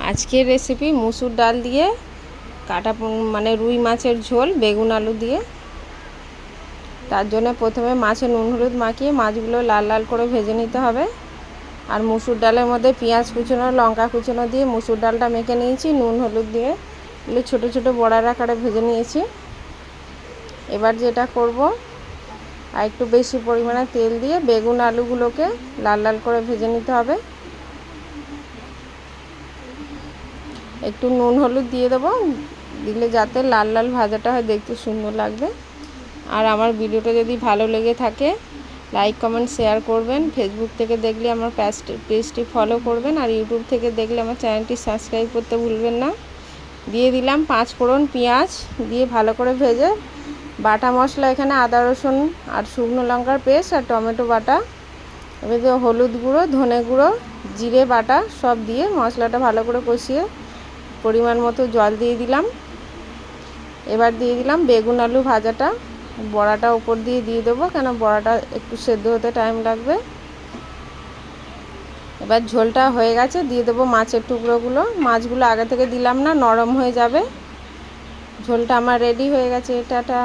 আজকের রেসিপি মুসুর ডাল দিয়ে কাটা মানে রুই মাছের ঝোল বেগুন আলু দিয়ে। তার জন্য প্রথমে মাছে নুন হলুদ মাখিয়ে মাছগুলো লাল লাল করে ভেজে নিতে হবে। আর মুসুর ডালের মধ্যে পেঁয়াজ কুচনো লঙ্কা কুচনো দিয়ে মুসুর ডালটা মেখে নিয়েছি নুন হলুদ দিয়ে, এগুলো ছোটো ছোটো বড়ার আকারে ভেজে নিয়েছি। এবার যেটা করব, আর একটু বেশি পরিমাণে তেল দিয়ে বেগুন আলুগুলোকে লাল লাল করে ভেজে নিতে হবে। একটু নুন হলুদ দিয়ে দেবো, দিলে যাতে লাল লাল ভাজাটা হয়, দেখতে সুন্দর লাগবে। আর আমার ভিডিওটা যদি ভালো লেগে থাকে লাইক কমেন্ট শেয়ার করবেন। ফেসবুক থেকে দেখলে আমার পেজটি ফলো করবেন, আর ইউটিউব থেকে দেখলে আমার চ্যানেলটি সাবস্ক্রাইব করতে ভুলবেন না। দিয়ে দিলাম 5 ফোড়ন পেঁয়াজ দিয়ে ভালো করে ভেজে বাটা মশলা, এখানে আদা রসুন আর শুকনো লঙ্কার পেস্ট আর টমেটো বাটা, এবার দিয়ে হলুদ গুঁড়ো ধনে গুঁড়ো জিরে বাটা সব দিয়ে মশলাটা ভালো করে কষিয়ে পরিমাণ মতো জল দিয়ে দিলাম। এবার দিয়ে দিলাম বেগুন আলু ভাজাটা, বড়াটা উপর দিয়ে দেবো, কেন বড়াটা একটু সেদ্ধ হতে টাইম লাগবে। এবার ঝোলটা হয়ে গেছে, দিয়ে দেবো মাছের টুকরোগুলো। মাছগুলো আগে থেকে দিলাম না, নরম হয়ে যাবে। ঝোলটা আমার রেডি হয়ে গেছে। টাটা।